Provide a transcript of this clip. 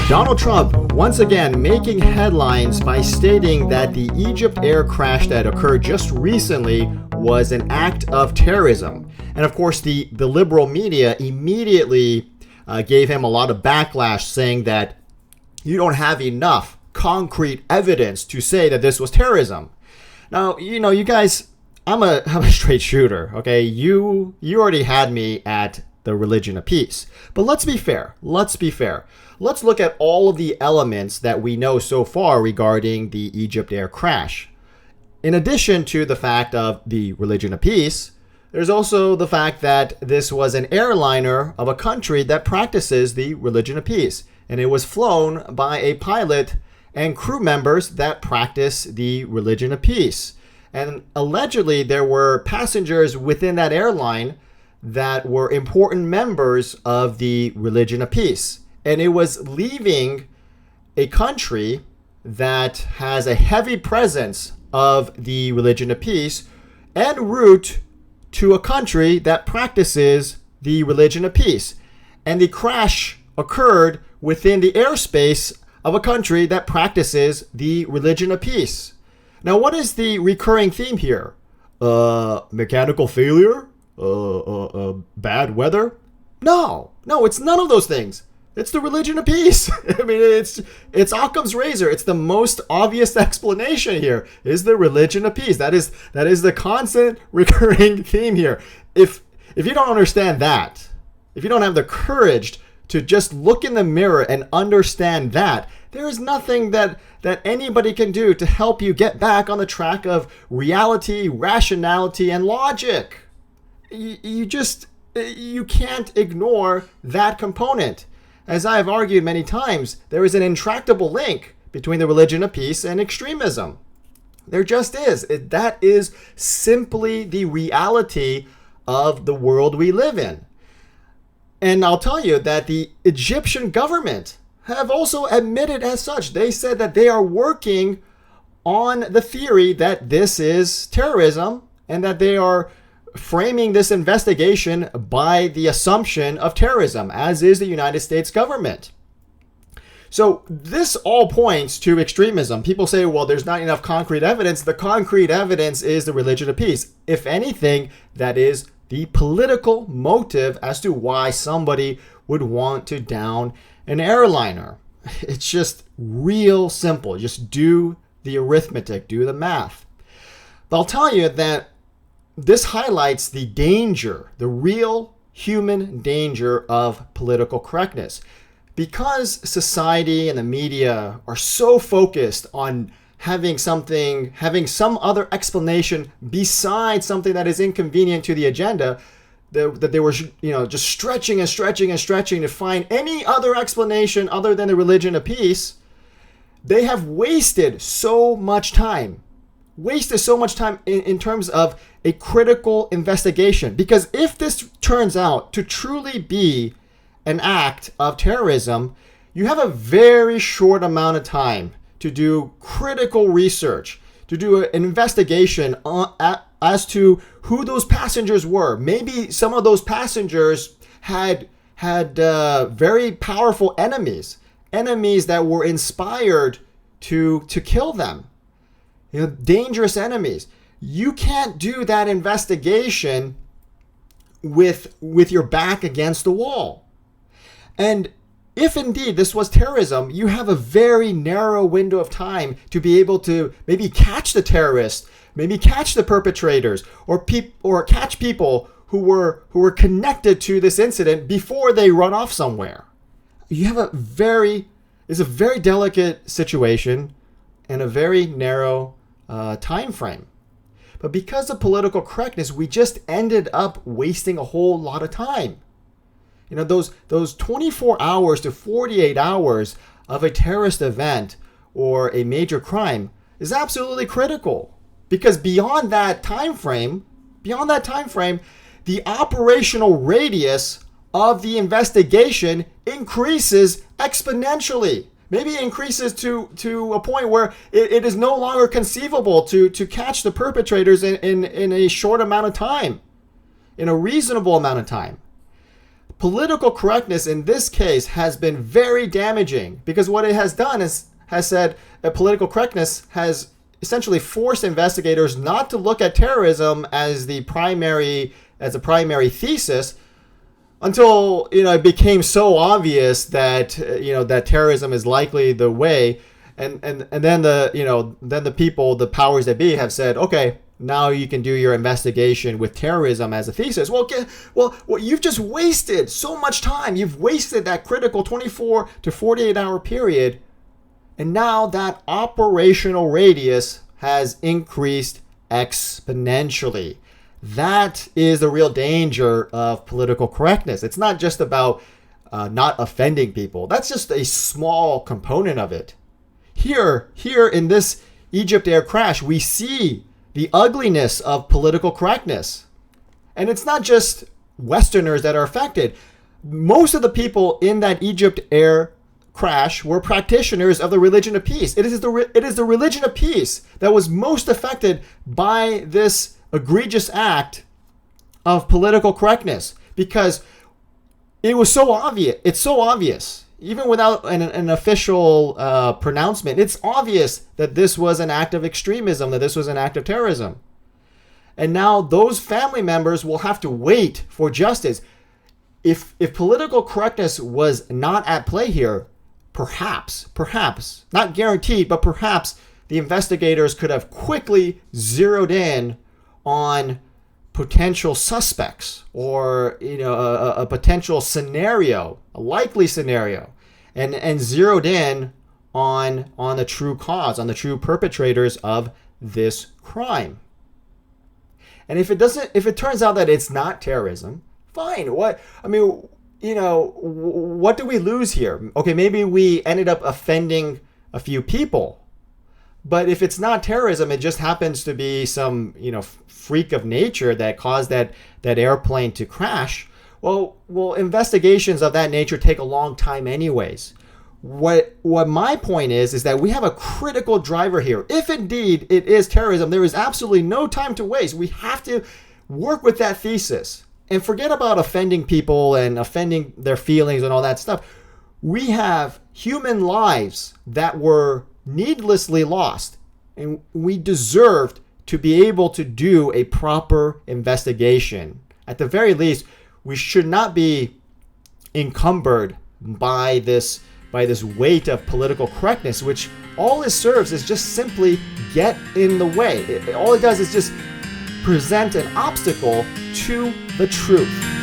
Donald Trump once again making headlines by stating that the EgyptAir crash that occurred just recently was an act of terrorism. And of course, the liberal media immediately gave him a lot of backlash, saying that you don't have enough concrete evidence to say that this was terrorism. Now, you guys, I'm a straight shooter, okay? You already had me at the religion of peace. But let's be fair. Let's look at all of the elements that we know so far regarding the EgyptAir crash. In addition to the fact of the religion of peace, there's also the fact that this was an airliner of a country that practices the religion of peace. And it was flown by a pilot and crew members that practice the religion of peace. And allegedly, there were passengers within that airline that were important members of the religion of peace. And it was leaving a country that has a heavy presence of the religion of peace en route to a country that practices the religion of peace. And the crash occurred within the airspace of a country that practices the religion of peace. Now, what is the recurring theme here? Mechanical failure? Bad weather? No, it's none of those things. It's the religion of peace. I mean, it's Occam's razor. It's the most obvious explanation here is the religion of peace. That is the constant recurring theme here. If you don't understand that, if you don't have the courage to just look in the mirror and understand that, there is nothing that anybody can do to help you get back on the track of reality, rationality, and logic. You can't ignore that component. As I have argued many times, there is an intractable link between the religion of peace and extremism. There just is. That is simply the reality of the world we live in. And I'll tell you that the Egyptian government have also admitted as such. They said that they are working on the theory that this is terrorism and that they are framing this investigation by the assumption of terrorism, as is the United States government. So this all points to extremism. People say, well, there's not enough concrete evidence. The concrete evidence is the religion of peace. If anything, that is the political motive as to why somebody would want to down an airliner. It's just real simple. Just do the arithmetic, do the math. But I'll tell you that this highlights the danger, the real human danger of political correctness. Because society and the media are so focused on having some other explanation besides something that is inconvenient to the agenda, that they were just stretching to find any other explanation other than the religion of peace, they have wasted so much time in terms of a critical investigation. Because if this turns out to truly be an act of terrorism, you have a very short amount of time to do critical research, to do an investigation as to who those passengers were. Maybe some of those passengers had very powerful enemies that were inspired to kill them. Dangerous enemies. You can't do that investigation with your back against the wall. And if indeed this was terrorism, you have a very narrow window of time to be able to maybe catch the terrorists, maybe catch the perpetrators, or catch people who were connected to this incident before they run off somewhere. It's a very delicate situation and a very narrow time frame. But because of political correctness, we just ended up wasting a whole lot of time. Those 24 hours to 48 hours of a terrorist event or a major crime is absolutely critical. Because beyond that time frame, the operational radius of the investigation increases exponentially. Maybe it increases to a point where it is no longer conceivable to catch the perpetrators in a short amount of time, in a reasonable amount of time. political correctness in this case has been very damaging, because what it has done is has said that political correctness has essentially forced investigators not to look at terrorism as a primary thesis until it became so obvious that that terrorism is likely the way, and then the people, the powers that be, have said, okay, now you can do your investigation with terrorism as a thesis. Well, you've just wasted so much time. You've wasted that critical 24 to 48 hour period, and now that operational radius has increased exponentially. That is the real danger of political correctness. It's not just about not offending people. That's just a small component of it. Here in this EgyptAir crash, we see the ugliness of political correctness. And it's not just Westerners that are affected. Most of the people in that EgyptAir crash were practitioners of the religion of peace. It is the religion of peace that was most affected by this egregious act of political correctness, because it was so obvious. It's so obvious, even without an official pronouncement. It's obvious that this was an act of extremism, that this was an act of terrorism. And now those family members will have to wait for justice. If political correctness was not at play here, perhaps, not guaranteed, but perhaps the investigators could have quickly zeroed in on potential suspects, or a potential scenario, a likely scenario, and zeroed in on the true cause, on the true perpetrators of this crime. And if it turns out that it's not terrorism, fine. What do we lose here? Okay, maybe we ended up offending a few people. But if it's not terrorism, it just happens to be some, freak of nature that caused that airplane to crash. Well, investigations of that nature take a long time anyways. What my point is that we have a critical driver here. If indeed it is terrorism, there is absolutely no time to waste. We have to work with that thesis and forget about offending people and offending their feelings and all that stuff. We have human lives that were needlessly lost, and we deserved to be able to do a proper investigation. At the very least, we should not be encumbered by this weight of political correctness, which all it serves is just simply get in the way. All it does is just present an obstacle to the truth.